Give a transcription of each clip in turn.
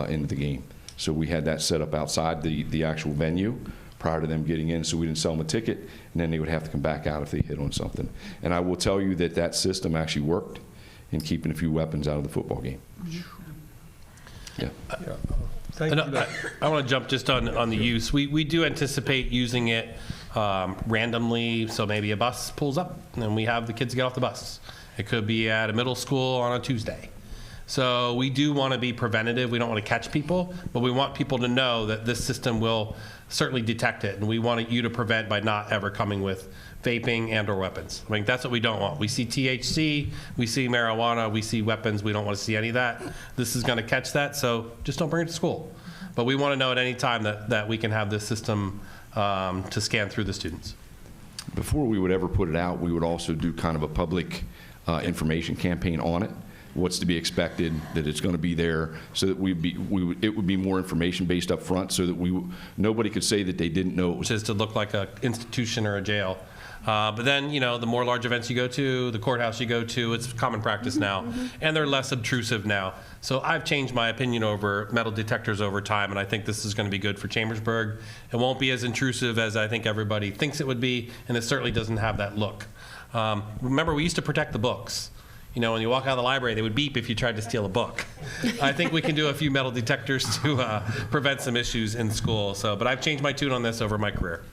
into the game. So we had that set up outside the actual venue prior to them getting in, so we didn't sell them a ticket, and then they would have to come back out if they hit on something. And I will tell you that that system actually worked in keeping a few weapons out of the football game. Yeah. Thank you. I want to jump just on the use. We do anticipate using it randomly, so maybe a bus pulls up and we have the kids get off the bus. It could be at a middle school on a Tuesday. So we do want to be preventative. We don't want to catch people, but we want people to know that this system will certainly detect it, and we want you to prevent by not ever coming with vaping and or weapons. I mean, that's what we don't want. We see THC, we see marijuana, we see weapons. We don't want to see any of that. This is going to catch that, so just don't bring it to school. But we want to know at any time that we can have this system to scan through the students. Before we would ever put it out, we would also do kind of a public information campaign on it. What's to be expected, that it's going to be there, so that it would be more information based up front, so that nobody could say that they didn't know it was. Which is to look like an institution or a jail. But then, you know, the more large events you go to, the courthouse you go to, it's common practice now, and they're less obtrusive now. So I've changed my opinion over metal detectors over time, and I think this is going to be good for Chambersburg. It won't be as intrusive as I think everybody thinks it would be, and it certainly doesn't have that look. Remember, we used to protect the books. You know, when you walk out of the library, they would beep if you tried to steal a book. I think we can do a few metal detectors to prevent some issues in school. So, but I've changed my tune on this over my career.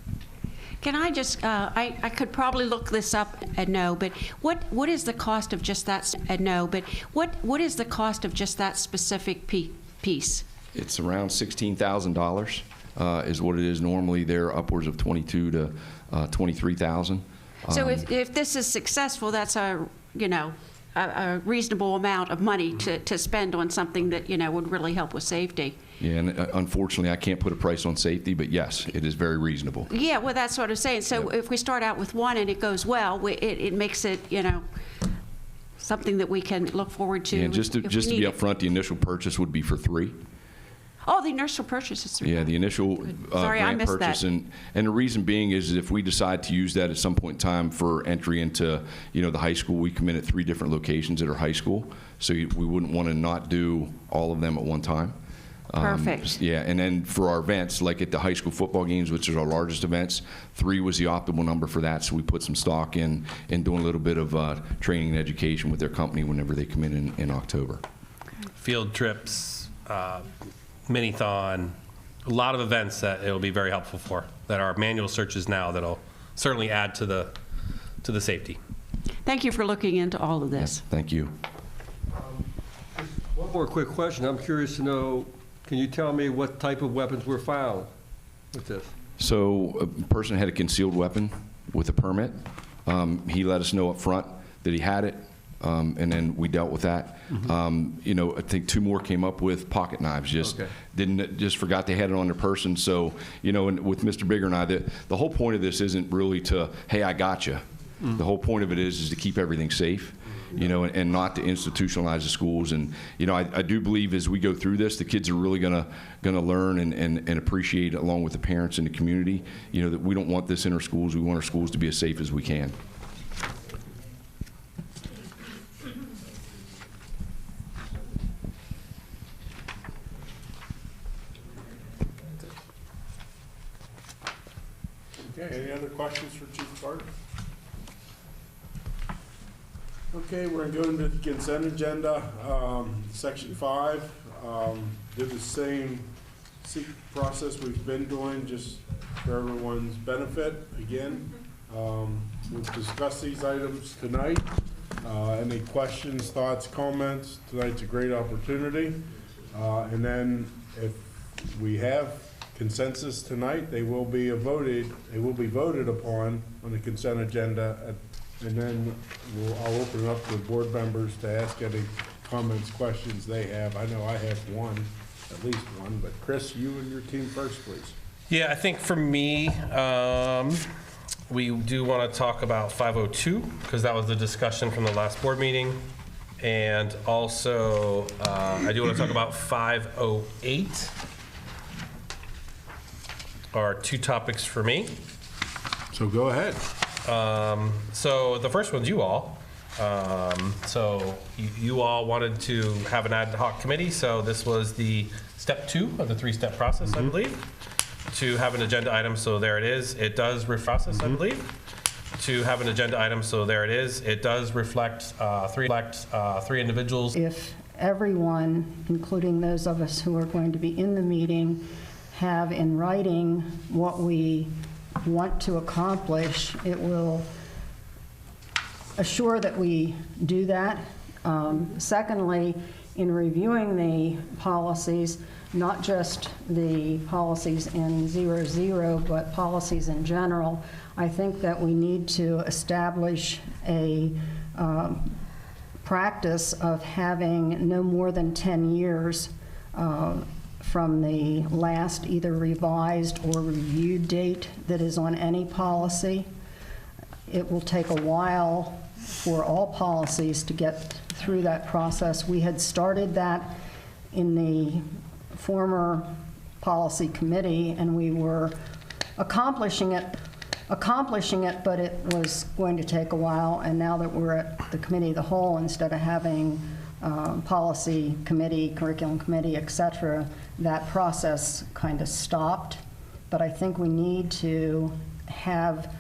Can I just, I could probably look this up and know, but what is the cost of just that, what is the cost of just that specific piece? It's around $16,000 is what it is. Normally they're upwards of $22,000 to $23,000. So if this is successful, that's a reasonable amount of money to spend on something that, you know, would really help with safety. Yeah, and unfortunately, I can't put a price on safety, but yes, it is very reasonable. Yeah, well, that's what I'm saying. So if we start out with one and it goes well, it makes it, you know, something that we can look forward to. And just to be upfront, the initial purchase would be for 3. Oh, the initial purchase is 3. Yeah, the initial grant purchase, and the reason being is if we decide to use that at some point in time for entry into, you know, the high school, we come in at 3 different locations at our high school, so we wouldn't want to not do all of them at one time. Perfect. Yeah, and then for our events, like at the high school football games, which is our largest events, 3 was the optimal number for that, so we put some stock in doing a little bit of training and education with their company whenever they come in October. Field trips, Minithon, a lot of events that it will be very helpful for, that are manual searches now that'll certainly add to the safety. Thank you for looking into all of this. Yeah, thank you. One more quick question. I'm curious to know, can you tell me what type of weapons were found with this? So a person had a concealed weapon with a permit. He let us know up front that he had it. And then we dealt with that. You know, I think 2 more came up with pocket knives. Just forgot they had it on their person. So, you know, and with Mr. Bigger and I, the whole point of this isn't really to, hey, I got you. The whole point of it is to keep everything safe, you know, and not to institutionalize the schools. And, you know, I do believe as we go through this, the kids are really gonna learn and appreciate, along with the parents and the community, you know, that we don't want this in our schools. We want our schools to be as safe as we can. Okay, any other questions for Chief Clark? Okay, we're going to go into the consent agenda. Section 5, do the same process we've been doing, just for everyone's benefit. Again, we'll discuss these items tonight. Any questions, thoughts, comments? Tonight's a great opportunity. And then if we have consensus tonight, they will be voted upon on the consent agenda, and then I'll open it up to the board members to ask any comments, questions they have. I know I have at least one, but Chris, you and your team first, please. Yeah, I think for me, we do want to talk about 502, because that was the discussion from the last board meeting. And also, I do want to talk about 508. Are 2 topics for me. So go ahead. So the first one's you all. So you all wanted to have an ad hoc committee, so this was the step 2 of the 3-step process, I believe, to have an agenda item, so there it is. It does process, I believe, to have an agenda item, so there it is. It does reflect three individuals. If everyone, including those of us who are going to be in the meeting, have in writing what we want to accomplish, it will assure that we do that. Secondly, in reviewing the policies, not just the policies in 00, but policies in general, I think that we need to establish a practice of having no more than 10 years from the last either revised or reviewed date that is on any policy. It will take a while for all policies to get through that process. We had started that in the former policy committee, and we were accomplishing it, but it was going to take a while. And now that we're at the committee of the whole, instead of having policy committee, curriculum committee, et cetera, that process kind of stopped. But I think we need to have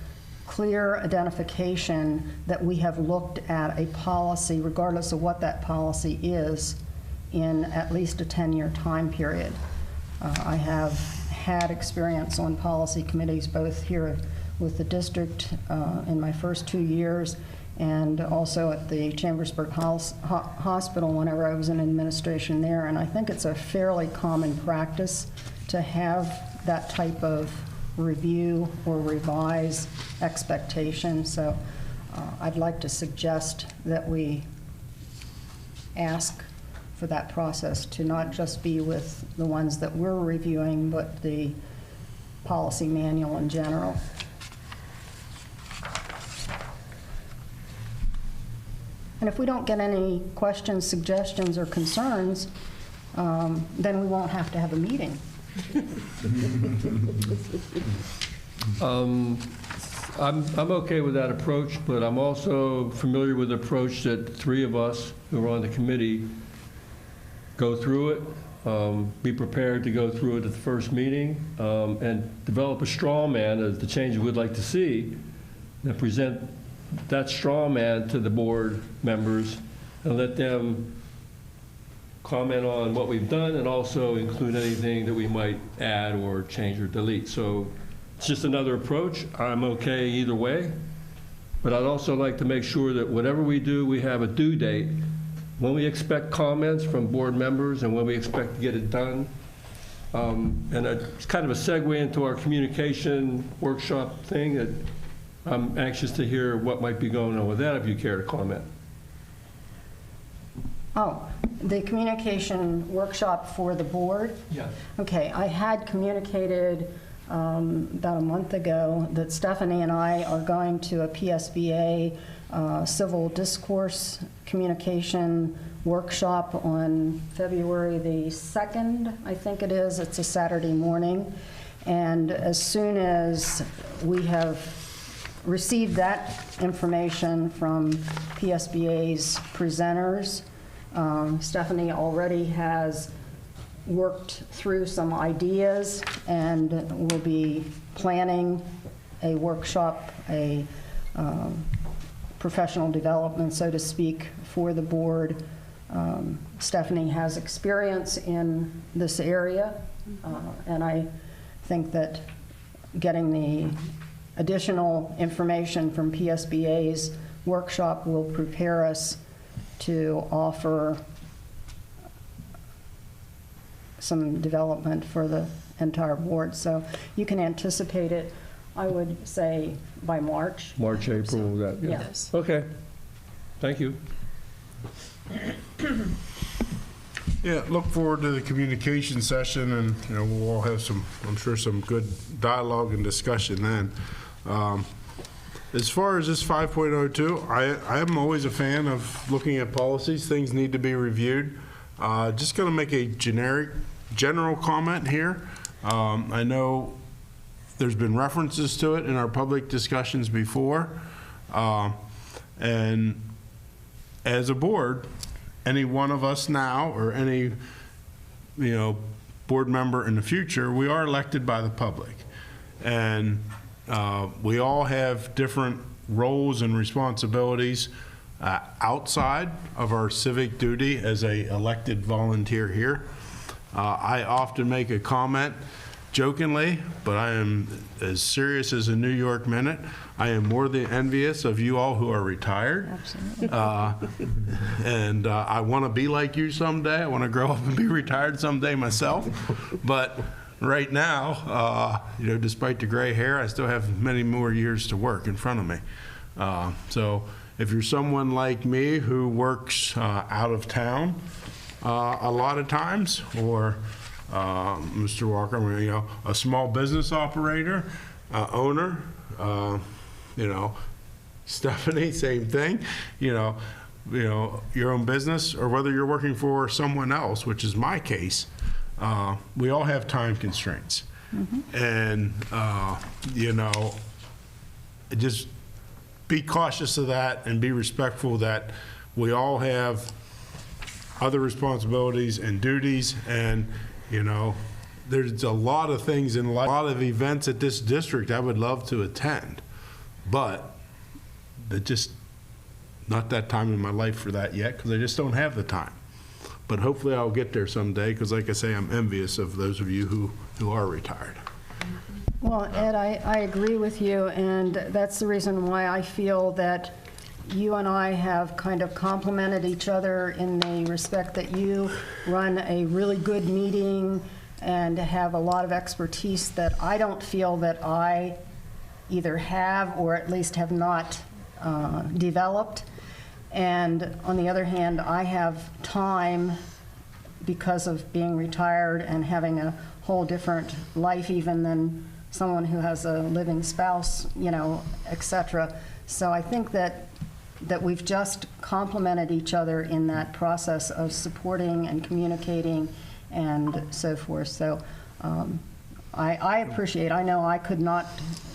clear identification that we have looked at a policy, regardless of what that policy is, in at least a 10-year time period. I have had experience on policy committees, both here with the district in my first 2 years, and also at the Chambersburg Hospital whenever I was in administration there. And I think it's a fairly common practice to have that type of review or revise expectation. So I'd like to suggest that we ask for that process to not just be with the ones that we're reviewing, but the policy manual in general. And if we don't get any questions, suggestions, or concerns, then we won't have to have a meeting. I'm okay with that approach, but I'm also familiar with the approach that 3 of us who are on the committee go through it, be prepared to go through it at the first meeting, and develop a straw man of the changes we'd like to see, and present that straw man to the board members and let them comment on what we've done and also include anything that we might add or change or delete. So it's just another approach. I'm okay either way, but I'd also like to make sure that whatever we do, we have a due date, when we expect comments from board members and when we expect to get it done. And it's kind of a segue into our communication workshop thing that I'm anxious to hear what might be going on with that, if you care to comment. Oh, the communication workshop for the board? Yeah. Okay, I had communicated about a month ago that Stephanie and I are going to a PSBA civil discourse communication workshop on February the 2nd, I think it is. It's a Saturday morning. And as soon as we have received that information from PSBA's presenters, Stephanie already has worked through some ideas and will be planning a workshop, a professional development, so to speak, for the board. Stephanie has experience in this area, and I think that getting the additional information from PSBA's workshop will prepare us to offer some development for the entire board. So you can anticipate it, I would say, by March. March, April, that, yeah. Yes. Okay, thank you. Yeah, look forward to the communication session, and, you know, we'll all have some, I'm sure, some good dialogue and discussion then. As far as this 5.02, I am always a fan of looking at policies. Things need to be reviewed. Just going to make a general comment here. I know there's been references to it in our public discussions before, and as a board, any one of us now or any, board member in the future, we are elected by the public. And we all have different roles and responsibilities outside of our civic duty as a elected volunteer here. I often make a comment jokingly, but I am as serious as a New York Minute. I am more than envious of you all who are retired. Absolutely. And I want to be like you someday. I want to grow up and be retired someday myself. But right now, despite the gray hair, I still have many more years to work in front of me. So if you're someone like me who works out of town a lot of times, or Mr. Walker, a small business operator, owner, Stephanie, same thing, your own business, or whether you're working for someone else, which is my case, we all have time constraints. And, just be cautious of that and be respectful that we all have other responsibilities and duties, and, there's a lot of things and a lot of events at this district I would love to attend, but they're just not that time in my life for that yet, because I just don't have the time. But hopefully I'll get there someday, because like I say, I'm envious of those of you who are retired. Well, Ed, I agree with you, and that's the reason why I feel that you and I have kind of complemented each other in the respect that you run a really good meeting and have a lot of expertise that I don't feel that I either have or at least have not developed. And on the other hand, I have time because of being retired and having a whole different life even than someone who has a living spouse, et cetera. So I think that we've just complemented each other in that process of supporting and communicating and so forth. So I appreciate, I know I could not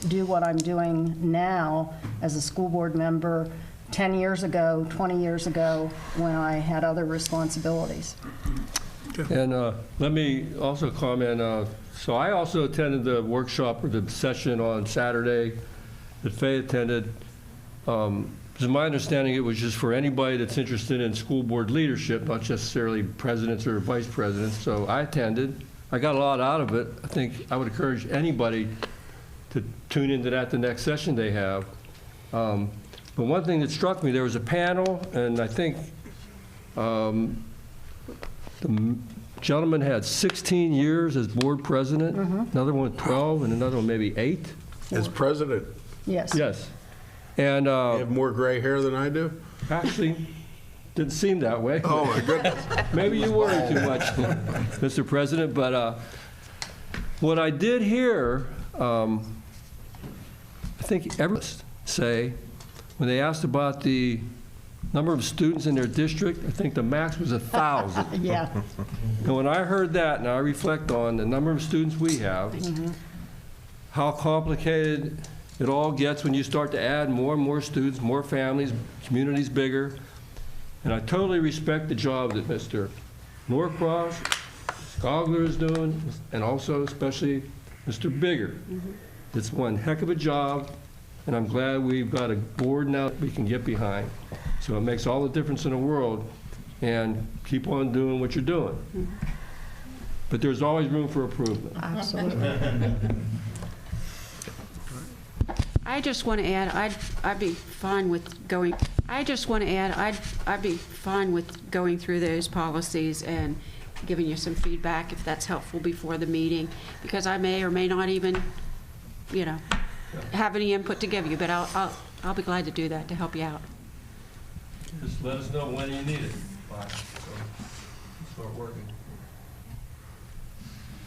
do what I'm doing now as a school board member 10 years ago, 20 years ago, when I had other responsibilities. And let me also comment, so I also attended the workshop or the session on Saturday that Faye attended. To my understanding, it was just for anybody that's interested in school board leadership, not necessarily presidents or vice presidents. So I attended. I got a lot out of it. I think I would encourage anybody to tune into that the next session they have. But one thing that struck me, there was a panel, and I think the gentleman had 16 years as board president, another one 12, and another one maybe 8. As president, Yes. Yes. And you have more gray hair than I do? actually, didn't seem that way. Oh, my goodness. Maybe you worry too much, Mr. President, but what I did hear, I think everyone say, when they asked about the number of students in their district, I think the max was 1,000. Yeah. And when I heard that, and I reflect on the number of students we have, how complicated it all gets when you start to add more and more students, more families, communities bigger. And I totally respect the job that Mr. Norcross, Skogler is doing, and also especially Mr. Bigger. It's one heck of a job, and I'm glad we've got a board now that we can get behind. So it makes all the difference in the world, and keep on doing what you're doing. But there's always room for improvement. Absolutely. I just want to add, I'd be fine with going. I just want to add, I'd be fine with going through those policies and giving you some feedback if that's helpful before the meeting, because I may or may not even, have any input to give you. But I'll be glad to do that to help you out. Just let us know when you need it. Start working.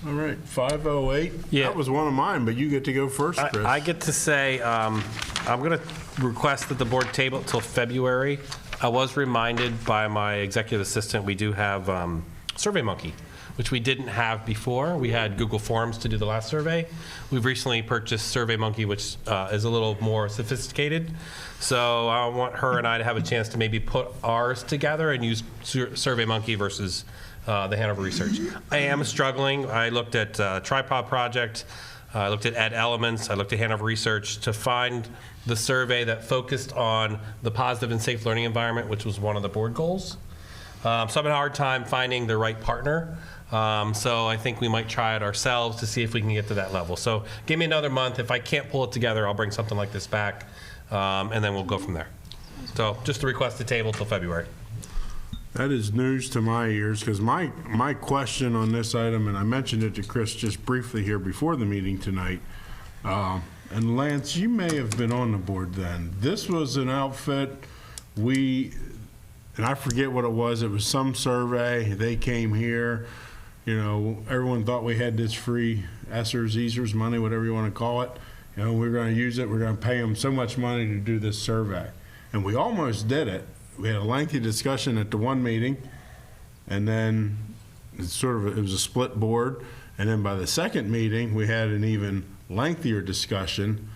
All right, 508. Yeah. That was one of mine, but you get to go first, Chris. I get to say, I'm going to request that the board table it till February. I was reminded by my executive assistant, we do have SurveyMonkey, which we didn't have before. We had Google Forms to do the last survey. We've recently purchased SurveyMonkey, which is a little more sophisticated. So I want her and I to have a chance to maybe put ours together and use SurveyMonkey versus the Hanover Research. I am struggling. I looked at Tripod Project. I looked at Ed Elements. I looked at Hanover Research to find the survey that focused on the positive and safe learning environment, which was one of the board goals. So I'm having a hard time finding the right partner. So I think we might try it ourselves to see if we can get to that level. So give me another month. If I can't pull it together, I'll bring something like this back, and then we'll go from there. So just to request the table till February. That is news to my ears, because my question on this item, and I mentioned it to Chris just briefly here before the meeting tonight, and Lance, you may have been on the board then. This was an outfit, and I forget what it was some survey, they came here, everyone thought we had this free ESSERS, ESERS money, whatever you want to call it. We're going to use it, we're going to pay them so much money to do this survey. And we almost did it. We had a lengthy discussion at the one meeting, and then it was a split board. And then by the second meeting, we had an even lengthier discussion.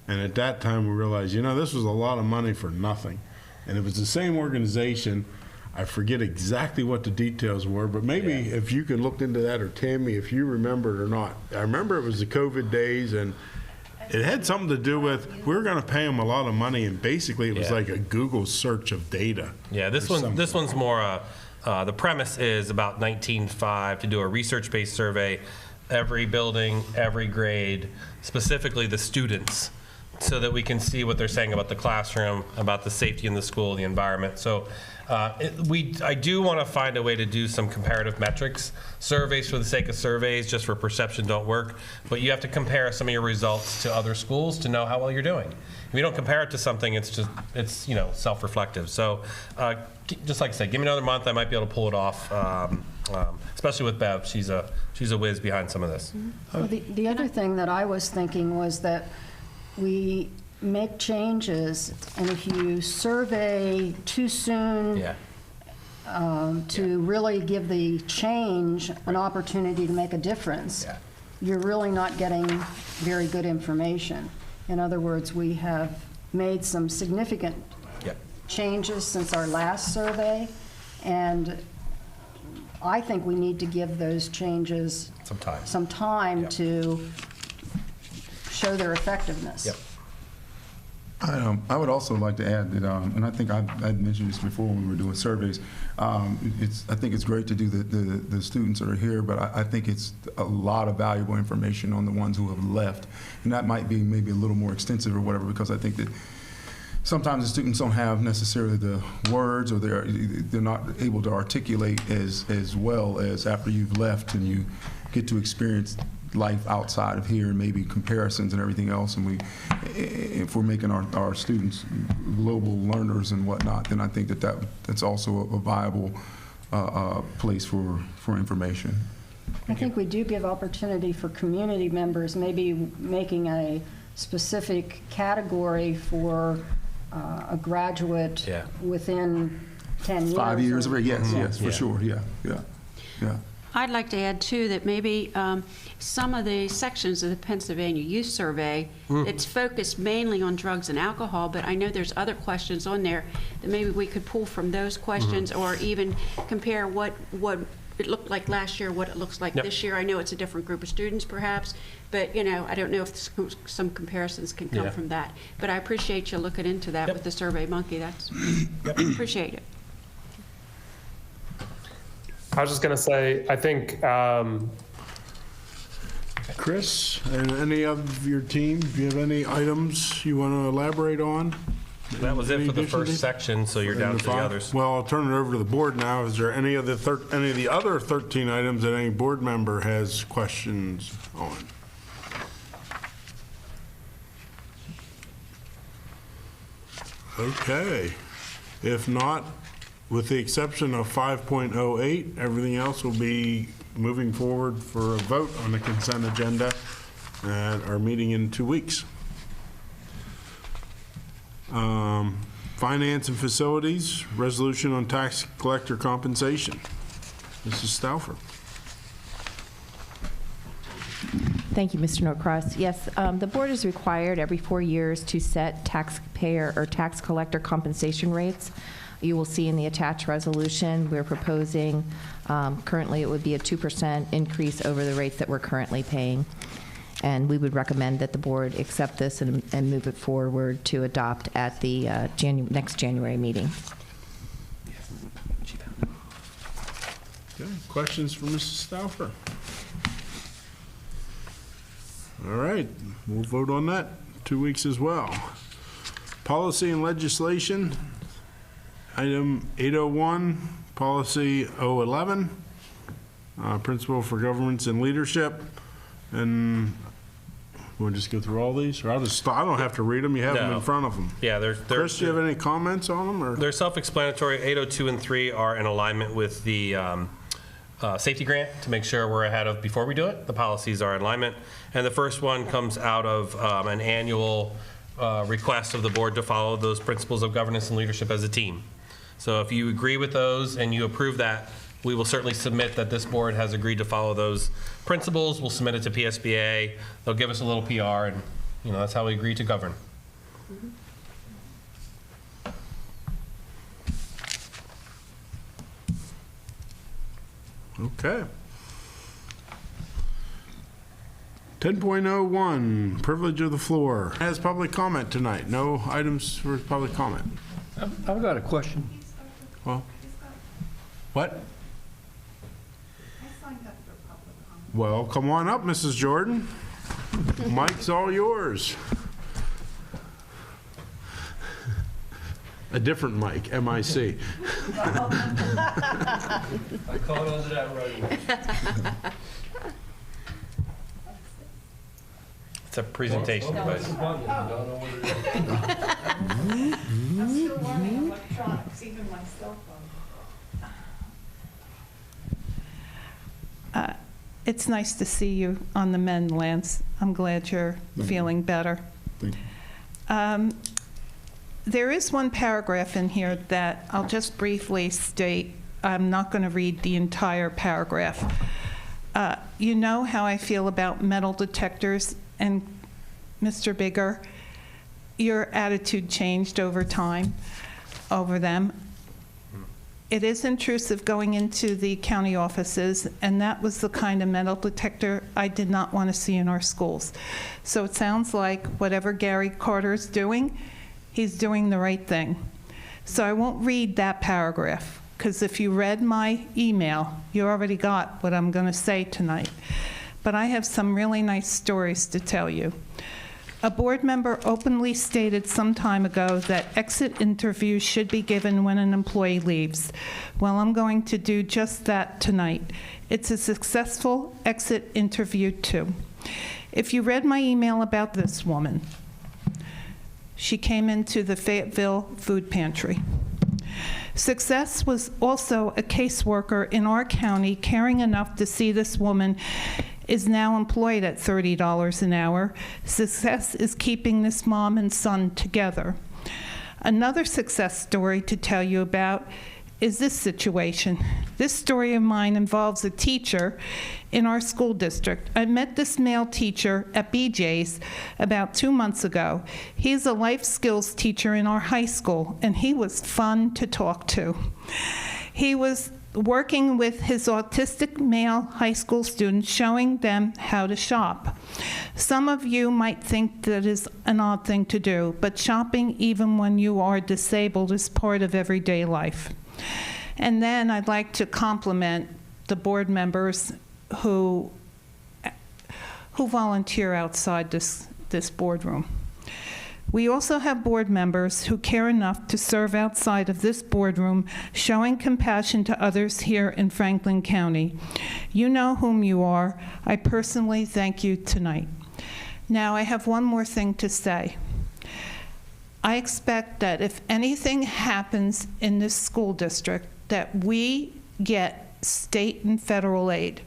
And at that time, we realized, this was a lot of money for nothing. And it was the same organization. I forget exactly what the details were, but maybe if you can look into that, or Tammy, if you remember it or not. I remember it was the COVID days, and it had something to do with, we were going to pay them a lot of money, and basically it was like a Google search of data. Yeah, this one's more, the premise is about 19.5 to do a research-based survey, every building, every grade, specifically the students, so that we can see what they're saying about the classroom, about the safety in the school, the environment. So I do want to find a way to do some comparative metrics. Surveys for the sake of surveys, just for perception, don't work. But you have to compare some of your results to other schools to know how well you're doing. If you don't compare it to something, it's self-reflective. So just like I said, give me another month. I might be able to pull it off. Especially with Bev, she's a whiz behind some of this. Well, the other thing that I was thinking was that we make changes, and if you survey too soon to really give the change an opportunity to make a difference, you're really not getting very good information. In other words, we have made some significant changes since our last survey, and I think we need to give those changes some time to show their effectiveness. I would also like to add that, and I think I'd mentioned this before when we were doing surveys. I think it's great to do the students that are here, but I think it's a lot of valuable information on the ones who have left, and that might be maybe a little more extensive or whatever, because I think that sometimes the students don't have necessarily the words, or they're not able to articulate as well as after you've left and you get to experience life outside of here, and maybe comparisons and everything else. And if we're making our students global learners and whatnot, then I think that's also a viable place for information. I think we do give opportunity for community members, maybe making a specific category for a graduate within 10 years. 5 years, yes, for sure, yeah. I'd like to add, too, that maybe some of the sections of the Pennsylvania Youth Survey, it's focused mainly on drugs and alcohol, but I know there's other questions on there that maybe we could pull from those questions, or even compare what it looked like last year, what it looks like this year. I know it's a different group of students, perhaps, but, I don't know if some comparisons can come from that. But I appreciate you looking into that with the SurveyMonkey. Appreciate it. I was just going to say, I think Chris, and any of your team, do you have any items you want to elaborate on? That was it for the first section, so you're down to the others. Well, I'll turn it over to the board now. Is there any of the other 13 items that any board member has questions on? Okay. If not, with the exception of 5.08, everything else will be moving forward for a vote on the consent agenda at our meeting in 2 weeks. Finance and Facilities, resolution on tax collector compensation. Mrs. Stauffer. Thank you, Mr. Norcross. Yes, the board is required every 4 years to set taxpayer or tax collector compensation rates. You will see in the attached resolution, we're proposing, currently it would be a 2% increase over the rates that we're currently paying. And we would recommend that the board accept this and move it forward to adopt at the next January meeting. Okay, questions for Mrs. Stauffer? All right, we'll vote on that 2 weeks as well. Policy and legislation, item 801, policy 011, principle for governance and leadership. And we'll just go through all these, or I don't have to read them, you have them No. in front of them. Yeah, Chris, do you have any comments on them, or? They're self-explanatory. 802 and 3 are in alignment with the safety grant to make sure we're ahead of before we do it. The policies are in alignment. And the first one comes out of an annual request of the board to follow those principles of governance and leadership as a team. So if you agree with those and you approve that, we will certainly submit that this board has agreed to follow those principles. We'll submit it to PSBA. They'll give us a little PR, and that's how we agree to govern. Okay. 10.01, privilege of the floor. Has public comment tonight. No items for public comment. I've got a question. Well, what? Well, come on up, Mrs. Jordan. Mike's all yours. A different mic, M-I-C. I caught on to that right away. It's a presentation device. I'm still learning electronics, even my cell phone. It's nice to see you on the mend, Lance. I'm glad you're feeling better. Thank you. There is one paragraph in here that I'll just briefly state. I'm not going to read the entire paragraph. You know how I feel about metal detectors, and Mr. Bigger, your attitude changed over time over them. It is intrusive going into the county offices, and that was the kind of metal detector I did not want to see in our schools. So it sounds like whatever Gary Carter is doing, he's doing the right thing. So I won't read that paragraph, because if you read my email, you already got what I'm going to say tonight. But I have some really nice stories to tell you. A board member openly stated some time ago that exit interviews should be given when an employee leaves. Well, I'm going to do just that tonight. It's a successful exit interview, too. If you read my email about this woman, she came into the Fayetteville food pantry. Success was also a caseworker in our county, caring enough to see this woman is now employed at $30 an hour. Success is keeping this mom and son together. Another success story to tell you about is this situation. This story of mine involves a teacher in our school district. I met this male teacher at BJ's about 2 months ago. He's a life skills teacher in our high school, and he was fun to talk to. He was working with his autistic male high school students, showing them how to shop. Some of you might think that is an odd thing to do, but shopping, even when you are disabled, is part of everyday life. And then I'd like to compliment the board members who volunteer outside this boardroom. We also have board members who care enough to serve outside of this boardroom, showing compassion to others here in Franklin County. You know whom you are. I personally thank you tonight. Now, I have one more thing to say. I expect that if anything happens in this school district, that we get state and federal aid.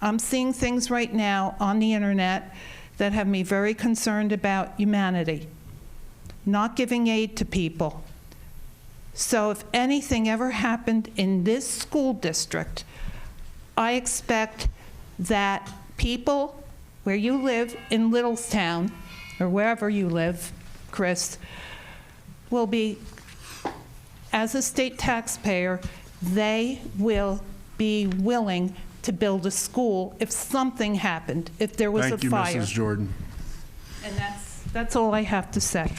I'm seeing things right now on the internet that have me very concerned about humanity, not giving aid to people. So if anything ever happened in this school district, I expect that people where you live in Littlestown, or wherever you live, Chris, will be, as a state taxpayer, they will be willing to build a school if something happened, if there was a Thank you, fire. Mrs. Jordan. And that's all I have to say.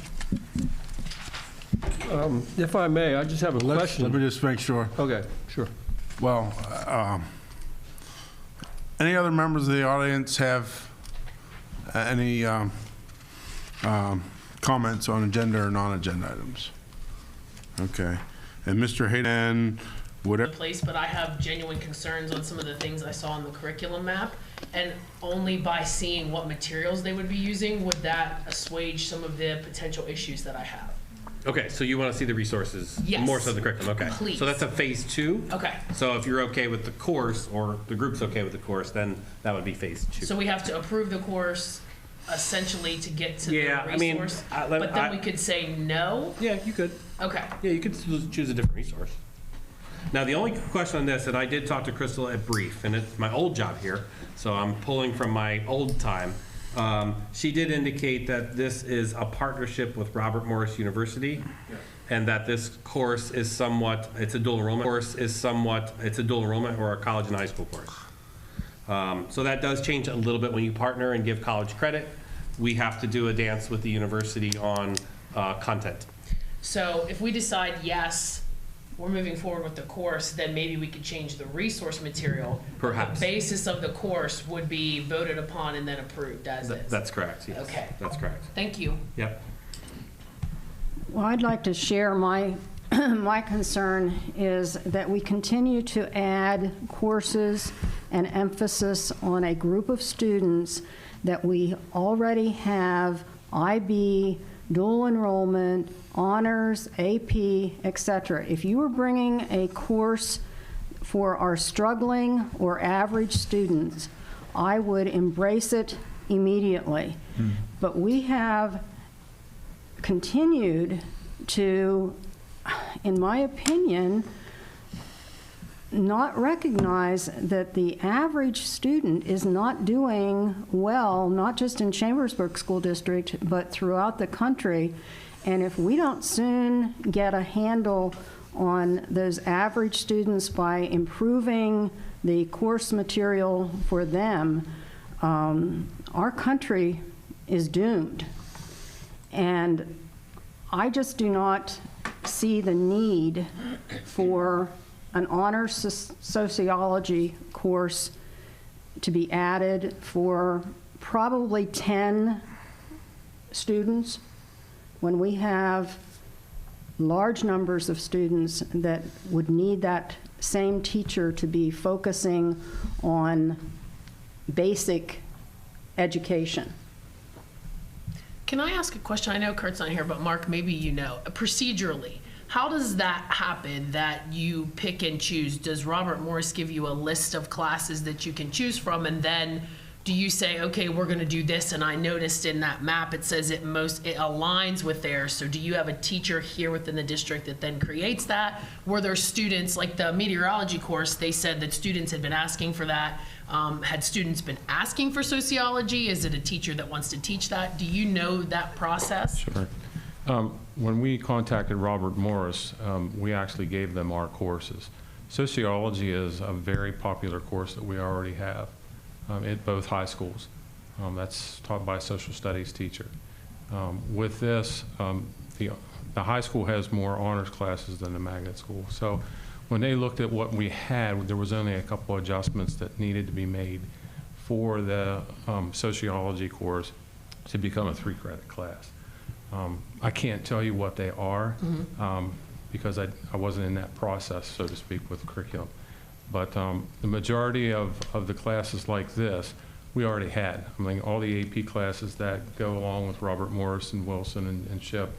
If I may, I just have a Let me question. just make sure. Okay, sure. Well, any other members of the audience have any comments on agenda or non-agenda items? Okay. And Mr. Hayden, whatever. Place, but I have genuine concerns on some of the things I saw on the curriculum map, and only by seeing what materials they would be using would that assuage some of the potential issues that I have. Okay, so you want to see the resources? Yes. More so than the curriculum, okay. Please. So that's a phase 2? Okay. So if you're okay with the course, or the group's okay with the course, then that would be phase 2. So we have to approve the course essentially to get to Yeah, the I mean, resource, let- but then we could say no? Yeah, you could. Okay. Yeah, you could choose a different resource. Now, the only question on this, and I did talk to Crystal at Brief, and it's my old job here, so I'm pulling from my old time. She did indicate that this is a partnership with Robert Morris University, and that this course is somewhat, it's a dual enrollment course, it's a dual enrollment or a college and high school course. So that does change a little bit when you partner and give college credit. We have to do a dance with the university on content. So if we decide yes, we're moving forward with the course, then maybe we could change the resource material. Perhaps. The basis of the course would be voted upon and then approved as is. That's correct, yes. Okay. That's correct. Thank you. Yep. Well, I'd like to share my, my concern is that we continue to add courses and emphasis on a group of students that we already have IB, dual enrollment, honors, AP, etc. If you were bringing a course for our struggling or average students, I would embrace it immediately. But we have continued to, in my opinion, not recognize that the average student is not doing well, not just in Chambersburg School District, but throughout the country. And if we don't soon get a handle on those average students by improving the course material for them, our country is doomed. And I just do not see the need for an honors sociology course to be added for probably 10 students when we have large numbers of students that would need that same teacher to be focusing on basic education. Can I ask a question? I know Kurt's not here, but Mark, maybe you know. Procedurally, how does that happen that you pick and choose? Does Robert Morris give you a list of classes that you can choose from, and then do you say, okay, we're going to do this, and I noticed in that map it says it aligns with theirs, so do you have a teacher here within the district that then creates that? Were there students, like the meteorology course, they said that students had been asking for that. Had students been asking for sociology? Is it a teacher that wants to teach that? Do you know that process? Sure. When we contacted Robert Morris, we actually gave them our courses. Sociology is a very popular course that we already have at both high schools. That's taught by a social studies teacher. With this, the high school has more honors classes than the magnet school. So when they looked at what we had, there was only a couple of adjustments that needed to be made for the sociology course to become a 3-credit class. I can't tell you what they are because I wasn't in that process, so to speak, with curriculum. But the majority of the classes like this, we already had. I mean, all the AP classes that go along with Robert Morris and Wilson and Ship,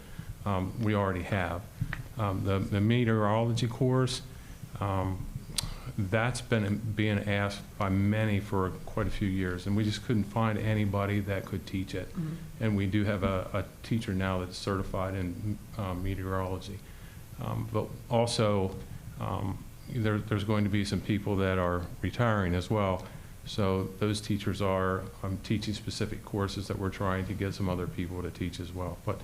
we already have. The meteorology course, that's been being asked by many for quite a few years, and we just couldn't find anybody that could teach it. And we do have a teacher now that's certified in meteorology. But also, there's going to be some people that are retiring as well. So those teachers are teaching specific courses that we're trying to get some other people to teach as well. But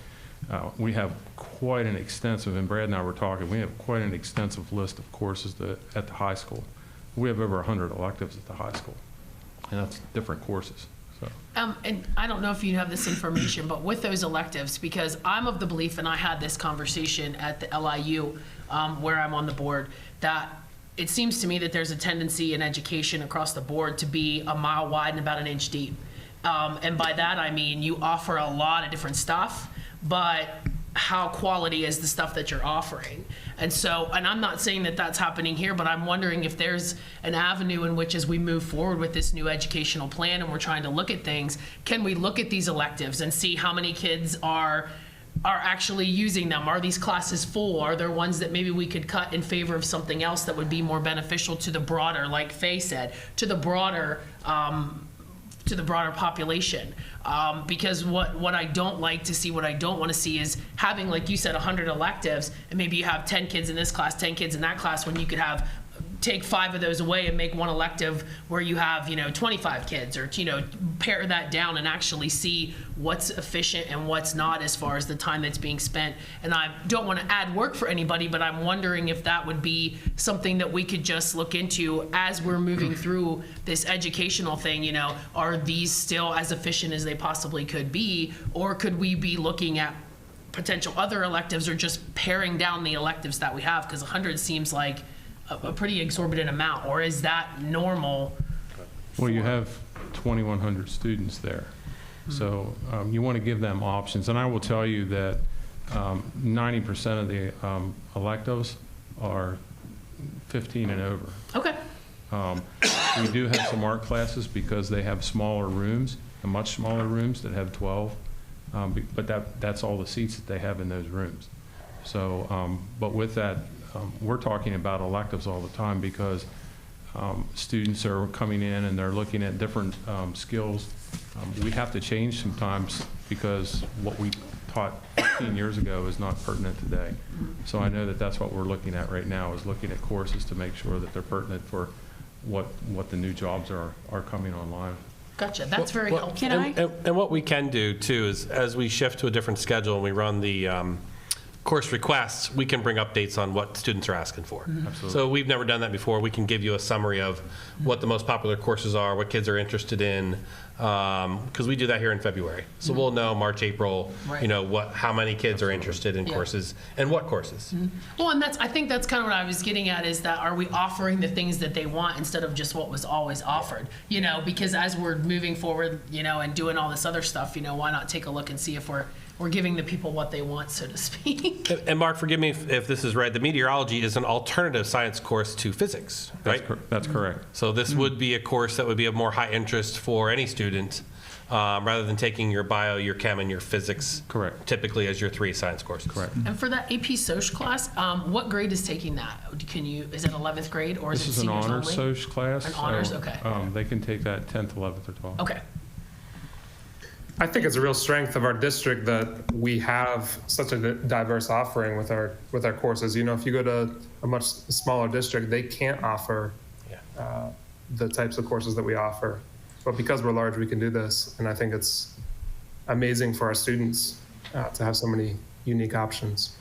we have quite an extensive, and Brad and I were talking, we have quite an extensive list of courses at the high school. We have over 100 electives at the high school, and that's different courses. So. And I don't know if you have this information, but with those electives, because I'm of the belief, and I had this conversation at the LIU, where I'm on the board, that it seems to me that there's a tendency in education across the board to be a mile wide and about an inch deep. And by that, I mean you offer a lot of different stuff, but how quality is the stuff that you're offering? And so, and I'm not saying that that's happening here, but I'm wondering if there's an avenue in which, as we move forward with this new educational plan and we're trying to look at things, can we look at these electives and see how many kids are actually using them? Are these classes full? Are there ones that maybe we could cut in favor of something else that would be more beneficial to the broader, like Faye said, to the broader population? Because what I don't like to see, what I don't want to see is having, like you said, 100 electives, and maybe you have 10 kids in this class, 10 kids in that class, when you could take 5 of those away and make one elective where you have 25 kids, or pare that down and actually see what's efficient and what's not as far as the time that's being spent. And I don't want to add work for anybody, but I'm wondering if that would be something that we could just look into as we're moving through this educational thing. Are these still as efficient as they possibly could be, or could we be looking at potential other electives, or just paring down the electives that we have? Because 100 seems like a pretty exorbitant amount, or is that normal? Well, you have 2,100 students there. So you want to give them options. And I will tell you that 90% of the electives are 15 and over. Okay. We do have some art classes because they have smaller rooms, much smaller rooms that have 12. But that's all the seats that they have in those rooms. So, but with that, we're talking about electives all the time because students are coming in and they're looking at different skills. We have to change sometimes because what we taught 15 years ago is not pertinent today. So I know that that's what we're looking at right now, is looking at courses to make sure that they're pertinent for what the new jobs are coming online. Gotcha. That's very helpful. Can I? And what we can do too is, as we shift to a different schedule and we run the course requests, we can bring updates on what students are asking for. Absolutely. So we've never done that before. We can give you a summary of what the most popular courses are, what kids are interested in, because we do that here in February. So we'll know March, April, Right. how many kids are interested in courses and what courses. Well, and I think that's kind of what I was getting at, is that are we offering the things that they want instead of just what was always offered? Because as we're moving forward, and doing all this other stuff, why not take a look and see if we're giving the people what they want, so to speak. And Mark, forgive me if this is right, the meteorology is an alternative science course to physics, right? That's correct. So this would be a course that would be of more high interest for any student, rather than taking your bio, your chem, and your physics. Correct. Typically as your 3 science courses. Correct. And for that AP Soc class, what grade is taking that? Is it 11th grade, or is This it is an seniors honors only? Soc class. An honors, so, okay. They can take that 10th, 11th, or 12th. Okay. I think it's a real strength of our district that we have such a diverse offering with our courses. If you go to a much smaller district, they can't offer the types of courses that we offer. But because we're large, we can do this, and I think it's amazing for our students to have so many unique options.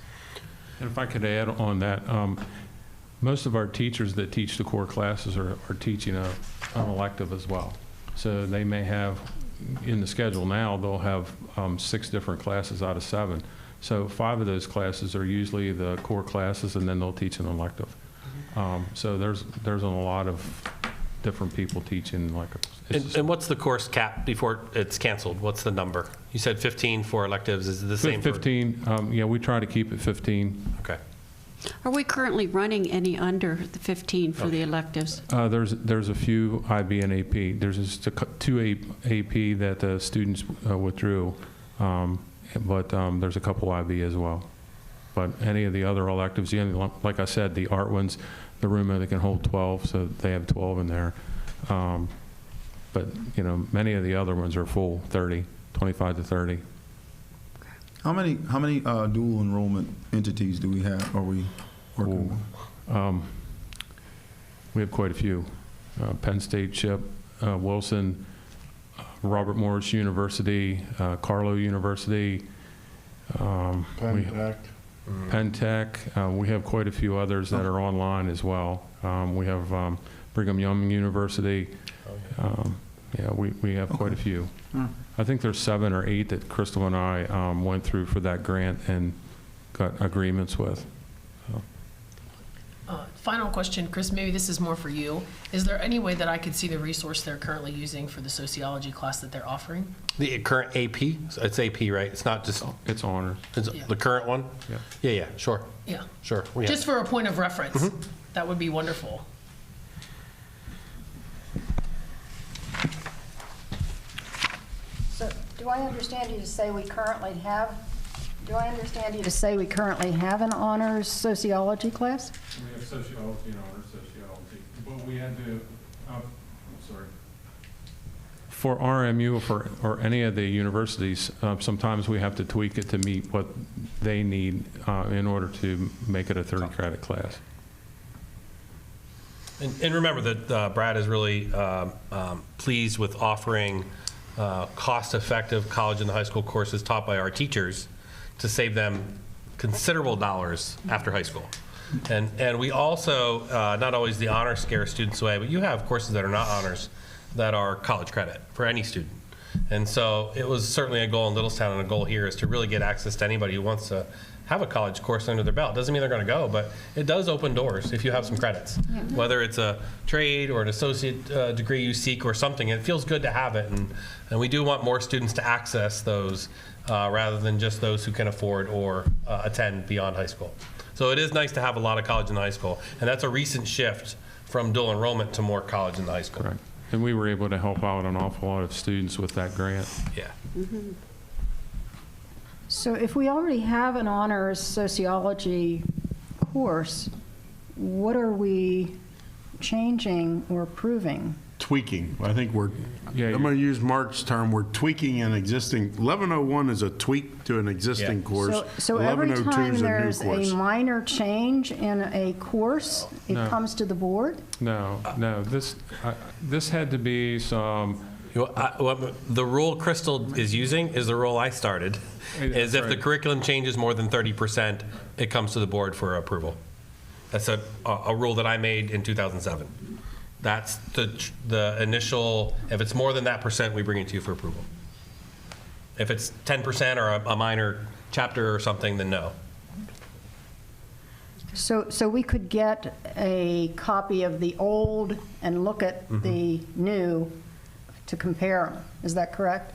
And if I could add on that, most of our teachers that teach the core classes are teaching an elective as well. So they may have, in the schedule now, they'll have 6 different classes out of 7. So 5 of those classes are usually the core classes, and then they'll teach an elective. So there's a lot of different people teaching electives. And what's the course cap before it's canceled? What's the number? You said 15 for electives. Is it the same? 15. Yeah, we try to keep it 15. Okay. Are we currently running any under the 15 for the electives? There's a few IB and AP. There's just 2 AP that the students withdrew, but there's a couple IB as well. But any of the other electives, like I said, the art ones, the room they can hold 12, so they have 12 in there. But many of the other ones are full, 30, 25 to 30. How many dual enrollment entities do we have? Are we working with? We have quite a few. Penn State, CHIP, Wilson, Robert Morris University, Carlow University, Penn Tech. We have quite a few others that are online as well. We have Brigham Young University. Yeah, we have quite a few. I think there's 7 or 8 that Crystal and I went through for that grant and got agreements with. Final question, Chris, maybe this is more for you. Is there any way that I could see the resource they're currently using for the sociology class that they're offering? The current AP, it's AP, right? It's not just, It's honors. it's Yeah. the current one? Yeah. Yeah, sure, Yeah, sure. We have- just for a point of reference. That would be wonderful. So do I understand you to say we currently have, an honors sociology class? We have sociology and honors sociology, but we had to, I'm sorry. For RMU or any of the universities, sometimes we have to tweak it to meet what they need in order to make it a 30-credit class. And remember that Brad is really pleased with offering cost-effective college and high school courses taught by our teachers to save them considerable dollars after high school. And we also, not always the honor scare students away, but you have courses that are not honors that are college credit for any student. And so it was certainly a goal in Littlestown, and a goal here is to really get access to anybody who wants to have a college course under their belt. Doesn't mean they're going to go, but it does open doors if you have some credits. Whether it's a trade or an associate degree you seek or something, it feels good to have it. And we do want more students to access those rather than just those who can afford or attend beyond high school. So it is nice to have a lot of college in the high school. And that's a recent shift from dual enrollment to more college in the high school. Correct. And we were able to help out an awful lot of students with that grant. Yeah. So if we already have an honors sociology course, what are we changing or approving? Tweaking. I think we're, Yeah, I'm going to use Mark's term, we're tweaking an existing, 1101 is a tweak to an existing course. So every 1102 time is a new there's course. a minor change in a course, it No. comes to the board? No, this had to be some, The rule Crystal is using is the rule I started, is if the Right. curriculum changes more than 30%, it comes to the board for approval. That's a rule that I made in 2007. That's the initial, if it's more than that percent, we bring it to you for approval. If it's 10% or a minor chapter or something, then no. So we could get a copy of the old and look at the new to compare them, is that correct?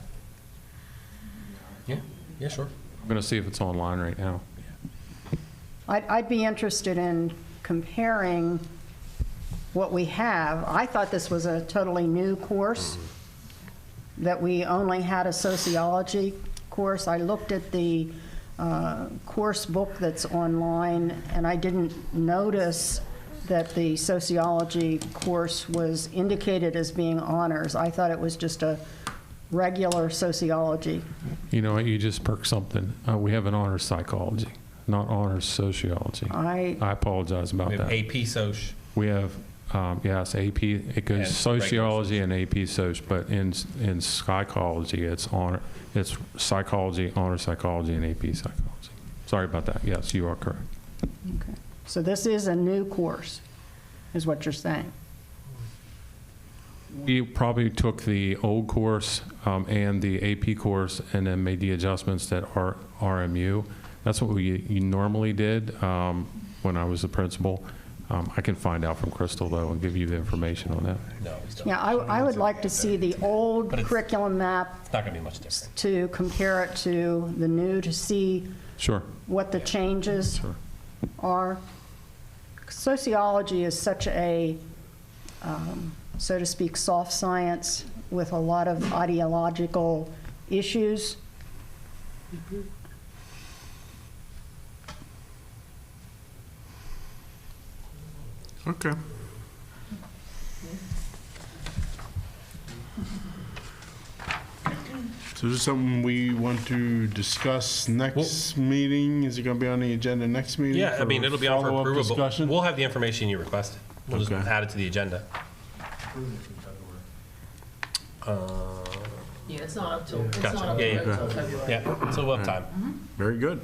Yeah, sure. I'm going to see if it's online right now. I'd be interested in comparing what we have. I thought this was a totally new course, that we only had a sociology course. I looked at the course book that's online, and I didn't notice that the sociology course was indicated as being honors. I thought it was just a regular sociology. You know what, you just perked something. We have an honors psychology, not honors sociology. I apologize about We have that. AP Soc. We have, yes, AP, it goes And sociology and AP Soc, but in psychology, it's psychology, honor psychology, and AP psychology. Sorry about that. Yes, you are correct. Okay. So this is a new course, is what you're saying? We probably took the old course and the AP course and then made the adjustments that are RMU. That's what we normally did when I was the principal. I can find out from Crystal, though, and give you the information on that. No, we still. Yeah, I would like to see the old curriculum map It's not going to be much different. to compare it to the new, to see Sure. what the changes Sure. are. Sociology is such a, so to speak, soft science with a lot of ideological issues. Okay. So is this something we want to discuss next meeting? Is it going to be on the agenda next meeting? Yeah, I mean, it'll be on for follow-up approval, but discussion? we'll have the information you requested. We'll just Okay. add it to the agenda. Yeah, it's not up till, it's Gotcha. not up Yeah, till yeah. February. Yeah, so we'll have time. Very good.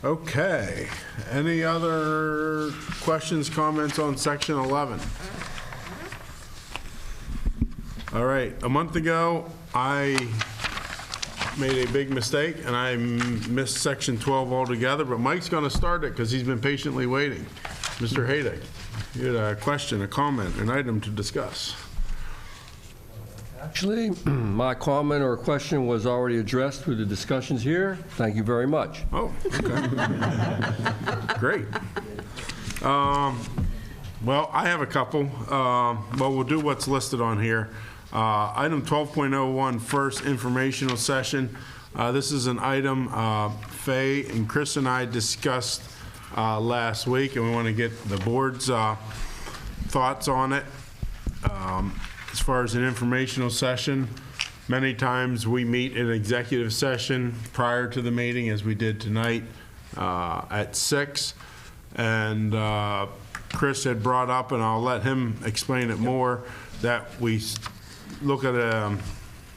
Okay, any other questions, comments on section 11? All right, a month ago, I made a big mistake, and I missed section 12 altogether, but Mike's going to start it because he's been patiently waiting. Mr. Haydick, you had a question, a comment, an item to discuss. Actually, my comment or question was already addressed through the discussions here. Thank you very much. Oh, okay. Great. Well, I have a couple. Well, we'll do what's listed on here. Item 12.01, first informational session. This is an item Faye and Chris and I discussed last week, and we want to get the board's thoughts on it. As far as an informational session, many times we meet in executive session prior to the meeting, as we did tonight at 6. And Chris had brought up, and I'll let him explain it more, that we look at a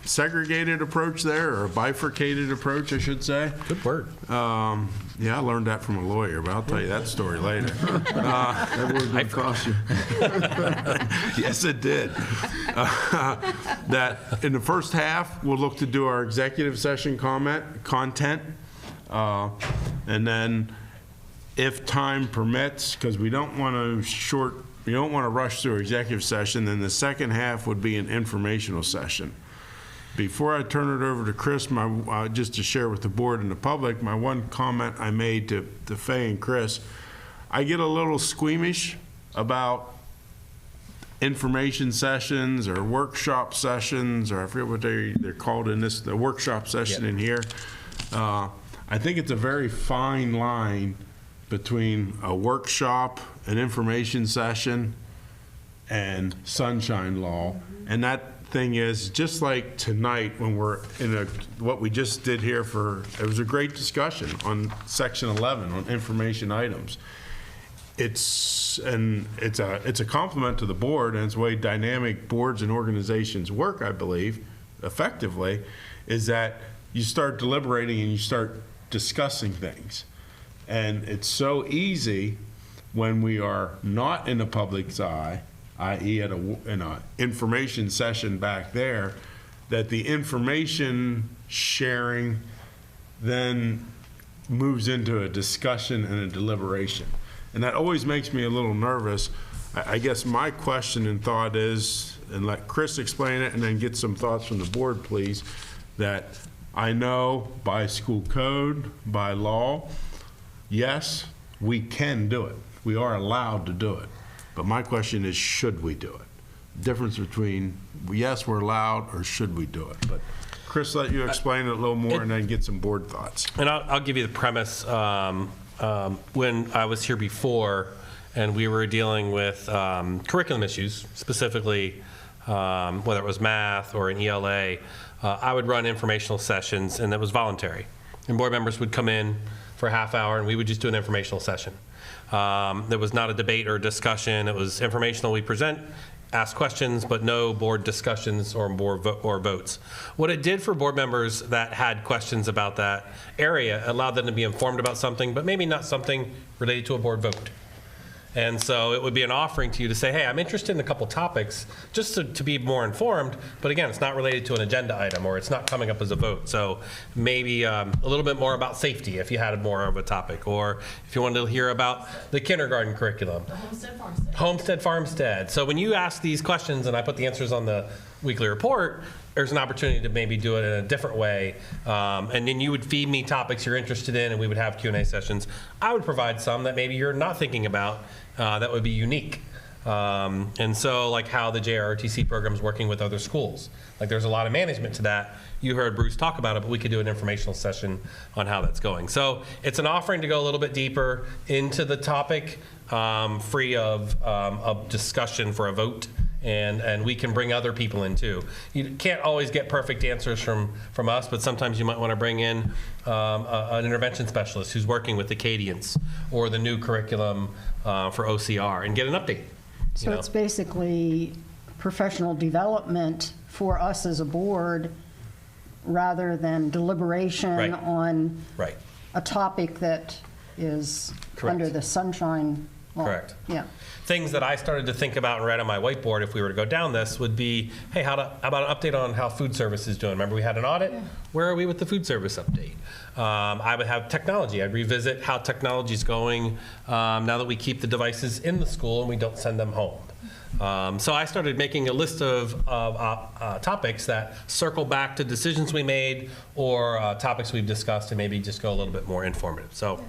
segregated approach there, or a bifurcated approach, I should say. Good word. Yeah, I learned that from a lawyer, but I'll tell you that story later. That word's gonna cost you. Yes, it did. That in the first half, we'll look to do our executive session content. And then if time permits, because we don't want to rush through executive session, then the second half would be an informational session. Before I turn it over to Chris, just to share with the board and the public, my one comment I made to Faye and Chris, I get a little squeamish about information sessions or workshop sessions, or I forget what they're called in this, the workshop session in here. I think it's a very fine line between a workshop, an information session, and sunshine law. And that thing is, just like tonight when we're in what we just did here it was a great discussion on section 11 on information items. It's a compliment to the board, and it's the way dynamic boards and organizations work, I believe, effectively, is that you start deliberating and you start discussing things. And it's so easy when we are not in the public's eye, i.e. in an information session back there, that the information sharing then moves into a discussion and a deliberation. And that always makes me a little nervous. I guess my question and thought is, and let Chris explain it and then get some thoughts from the board, please, that I know by school code, by law, yes, we can do it. We are allowed to do it. But my question is, should we do it? Difference between, yes, we're allowed, or should we do it? But Chris, let you explain it a little more and then get some board thoughts. And I'll give you the premise. When I was here before and we were dealing with curriculum issues, specifically whether it was math or an ELA, I would run informational sessions, and that was voluntary. And board members would come in for a half hour and we would just do an informational session. There was not a debate or discussion. It was informational. We present, ask questions, but no board discussions or votes. What it did for board members that had questions about that area allowed them to be informed about something, but maybe not something related to a board vote. And so it would be an offering to you to say, hey, I'm interested in a couple topics just to be more informed, but again, it's not related to an agenda item or it's not coming up as a vote. So maybe a little bit more about safety if you had more of a topic, or if you wanted to hear about the kindergarten curriculum. The Homestead Farmstead. Homestead Farmstead. So when you ask these questions and I put the answers on the weekly report, there's an opportunity to maybe do it in a different way. And then you would feed me topics you're interested in and we would have Q&A sessions. I would provide some that maybe you're not thinking about that would be unique. And so like how the JROTC program is working with other schools. Like there's a lot of management to that. You heard Bruce talk about it, but we could do an informational session on how that's going. So it's an offering to go a little bit deeper into the topic, free of discussion for a vote. And we can bring other people in too. You can't always get perfect answers from us, but sometimes you might want to bring in an intervention specialist who's working with Acadians or the new curriculum for OCR and get an update. So it's basically professional development for us as a board rather than deliberation Right. on Right. a topic that is Correct. under the sunshine law. Correct. Yeah. Things that I started to think about and write on my whiteboard if we were to go down this would be, hey, how about an update on how food service is doing? Remember we had an audit? Where are we with the food service update? I would have technology. I'd revisit how technology is going now that we keep the devices in the school and we don't send them home. So I started making a list of topics that circle back to decisions we made or topics we've discussed and maybe just go a little bit more informative. So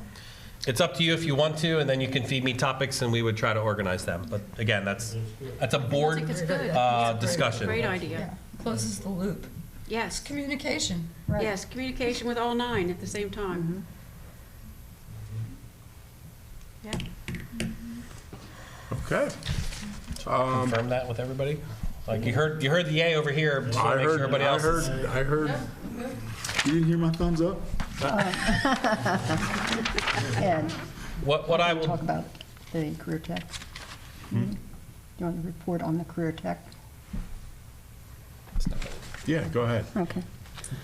it's up to you if you want to, and then you can feed me topics and we would try to organize them. But again, that's a board I think it's good. discussion. Great idea. Closes the loop. Yes, Communication. yes, communication with all 9 at the same time. Yeah. Okay. Confirm that with everybody? Like you heard the yay over here. Just want to make sure everybody else is. I heard. You didn't hear my thumbs up? Ed, What I will talk about the career tech. Do you want to report on the career tech? Yeah, go ahead. Okay.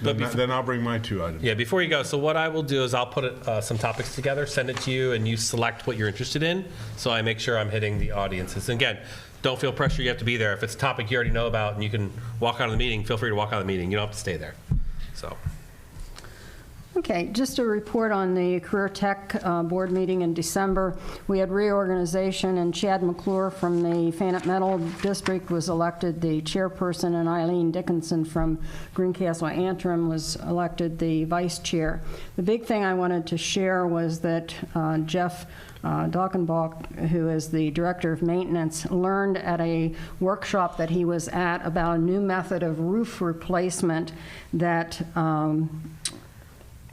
But Then I'll bring my 2 items. Yeah, before you go, so what I will do is I'll put some topics together, send it to you, and you select what you're interested in, so I make sure I'm hitting the audiences. And again, don't feel pressure you have to be there. If it's a topic you already know about and you can walk out of the meeting, feel free to walk out of the meeting. You don't have to stay there. So. Okay, just a report on the Career Tech Board meeting in December. We had reorganization, and Chad McClure from the Fayette Metal District was elected the chairperson, and Eileen Dickinson from Greencastle Antrim was elected the vice chair. The big thing I wanted to share was that Jeff Dockenbach, who is the director of maintenance, learned at a workshop that he was at about a new method of roof replacement that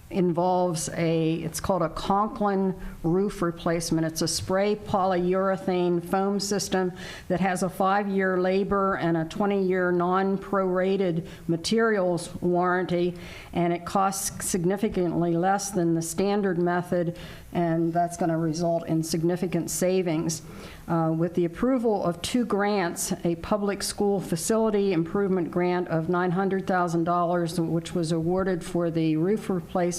involves it's called a Conklin roof replacement. It's a spray polyurethane foam system that has a 5-year labor and a 20-year non-prorated materials warranty, and it costs significantly less than the standard method, and that's going to result in significant savings. With the approval of 2 grants, a public school facility improvement grant of $900,000, which was awarded for the roof replacement,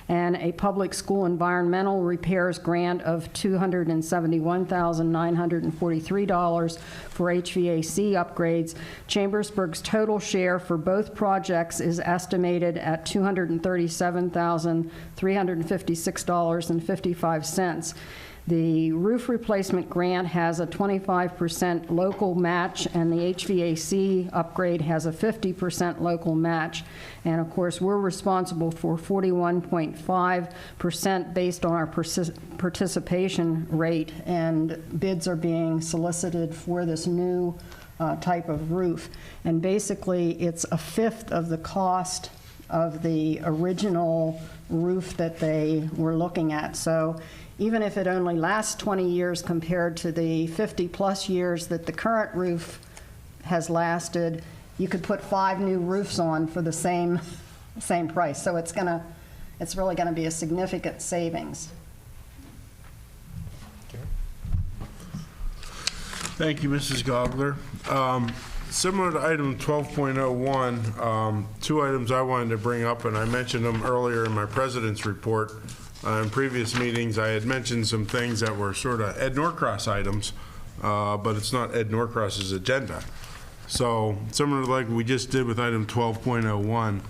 and a public school environmental repairs grant of $271,943 for HVAC upgrades. Chambersburg's total share for both projects is estimated at $237,356.55. The roof replacement grant has a 25% local match, and the HVAC upgrade has a 50% local match. And of course, we're responsible for 41.5% based on our participation rate, and bids are being solicited for this new type of roof. And basically, it's a fifth of the cost of the original roof that they were looking at. So even if it only lasts 20 years compared to the 50-plus years that the current roof has lasted, you could put 5 new roofs on for the same price. So it's really gonna be a significant savings. Thank you, Mrs. Gogler. Similar to item 12.01, 2 items I wanted to bring up, and I mentioned them earlier in my president's report. In previous meetings, I had mentioned some things that were sort of Ed Norcross items, but it's not Ed Norcross's agenda. So similar to like we just did with item 12.01,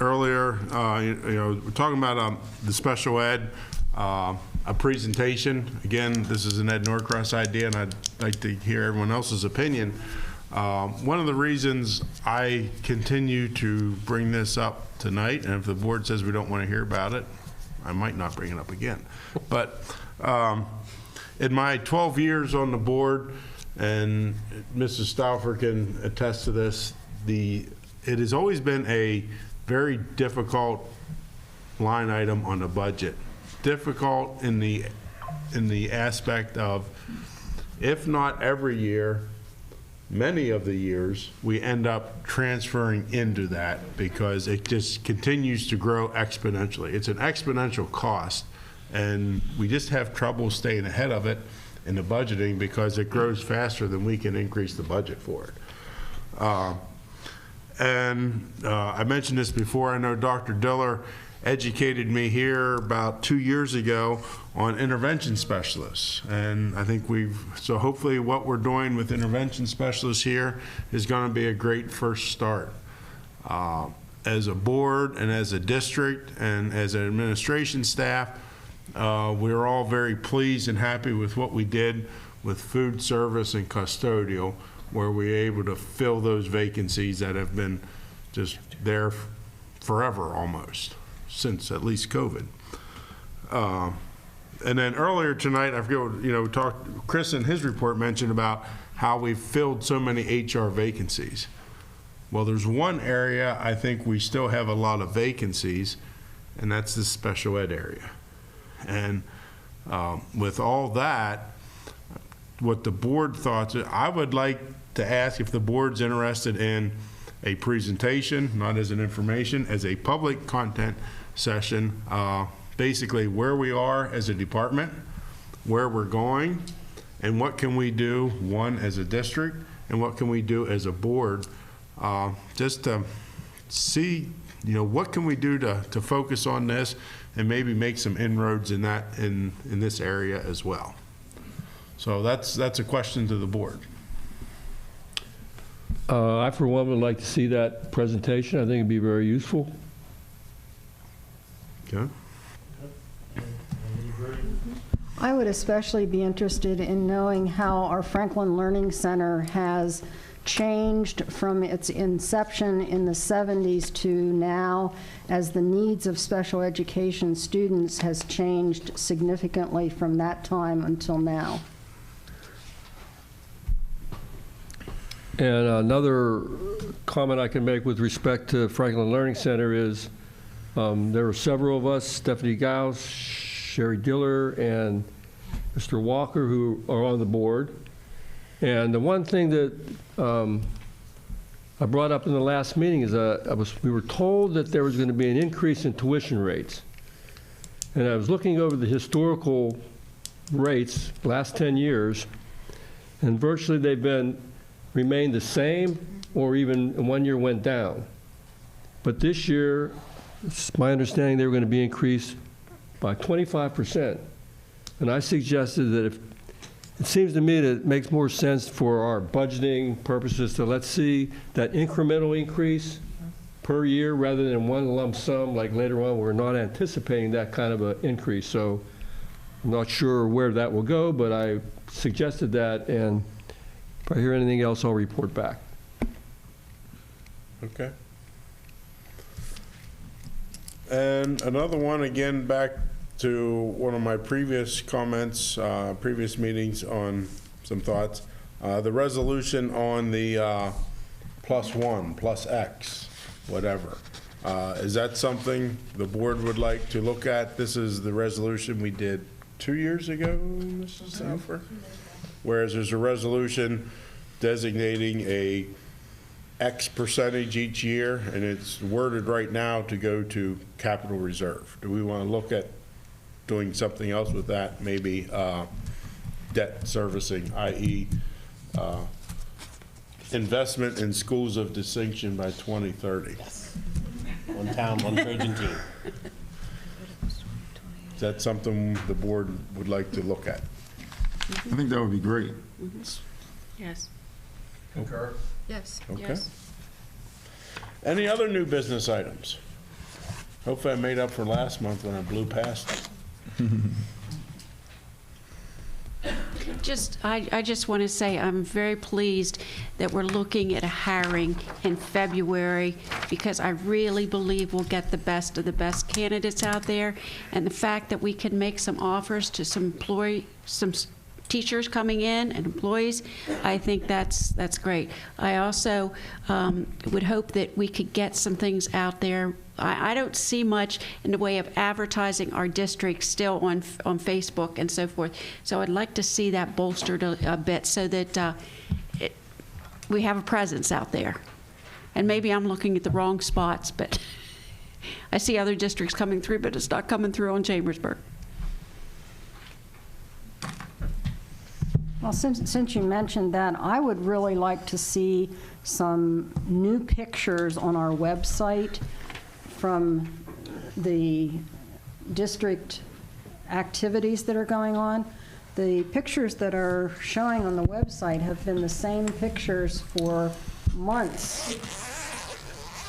earlier, we're talking about the special ed, a presentation. Again, this is an Ed Norcross idea, and I'd like to hear everyone else's opinion. One of the reasons I continue to bring this up tonight, and if the board says we don't want to hear about it, I might not bring it up again. But in my 12 years on the board, and Mrs. Stauffer can attest to this, it has always been a very difficult line item on the budget. Difficult in the aspect of, if not every year, many of the years, we end up transferring into that because it just continues to grow exponentially. It's an exponential cost, and we just have trouble staying ahead of it. in the budgeting because it grows faster than we can increase the budget for it. I mentioned this before. I know Dr. Diller educated me here about 2 years ago on intervention specialists. And I think so hopefully what we're doing with intervention specialists here is going to be a great first start. As a board and as a district and as an administration staff, we're all very pleased and happy with what we did with food service and custodial, where we were able to fill those vacancies that have been just there forever almost, since at least COVID. And then earlier tonight, I forget, Chris in his report mentioned about how we've filled so many HR vacancies. Well, there's one area I think we still have a lot of vacancies, and that's the special ed area. And with all that, what the board thought, I would like to ask if the board's interested in a presentation, not as an information, as a public content session, basically where we are as a department, where we're going, and what can we do, one, as a district, and what can we do as a board, just to see, what can we do to focus on this and maybe make some inroads in this area as well. So that's a question to the board. I, for one, would like to see that presentation. I think it'd be very useful. Okay. I would especially be interested in knowing how our Franklin Learning Center has changed from its inception in the 70s to now, as the needs of special education students has changed significantly from that time until now. And another comment I can make with respect to Franklin Learning Center is there are several of us, Stephanie Gauss, Sherry Diller, and Mr. Walker, who are on the board. And the one thing that I brought up in the last meeting is we were told that there was going to be an increase in tuition rates. And I was looking over the historical rates, last 10 years, and virtually they've remained the same, or even 1 year went down. But this year, it's my understanding they were going to be increased by 25%. And I suggested that it seems to me that it makes more sense for our budgeting purposes to let's see that incremental increase per year rather than one lump sum like later on. We're not anticipating that kind of an increase. So I'm not sure where that will go, but I suggested that, and if I hear anything else, I'll report back. Okay. And another one, again, back to one of my previous comments, previous meetings on some thoughts. The resolution on the +1, +X, whatever. Is that something the board would like to look at? This is the resolution we did 2 years ago, Mrs. Salfer? Whereas there's a resolution designating a X percentage each year, and it's worded right now to go to capital reserve. Do we want to look at doing something else with that? Maybe debt servicing, i.e. Investment in schools of distinction by 2030. Yes. One town, one Trojan team. Is that something the board would like to look at? I think that would be great. Yes. Concur. Yes. Okay. Yes. Any other new business items? Hopefully I made up for last month when I blew past it. I just want to say I'm very pleased that we're looking at a hiring in February, because I really believe we'll get the best of the best candidates out there. And the fact that we can make some offers to some teachers coming in and employees, I think that's great. I also would hope that we could get some things out there. I don't see much in the way of advertising our district still on Facebook and so forth. So I'd like to see that bolstered a bit so that we have a presence out there. And maybe I'm looking at the wrong spots, but I see other districts coming through, but it's not coming through on Chambersburg. Well, since you mentioned that, I would really like to see some new pictures on our website from the district activities that are going on. The pictures that are showing on the website have been the same pictures for months.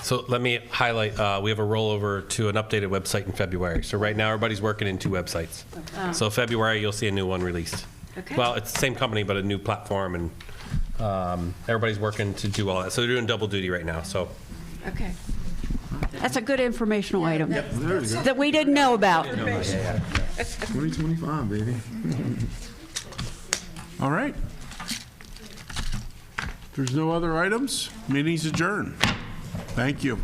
So let me highlight, we have a rollover to an updated website in February. So right now, everybody's working in 2 websites. So February, you'll see a new one released. Okay. Well, it's the same company, but a new platform, and everybody's working to do all that. So they're doing double duty right now, so. Okay. That's a good informational item There you go. that we didn't know about. 2025, baby. All right. There's no other items. Meeting's adjourned. Thank you.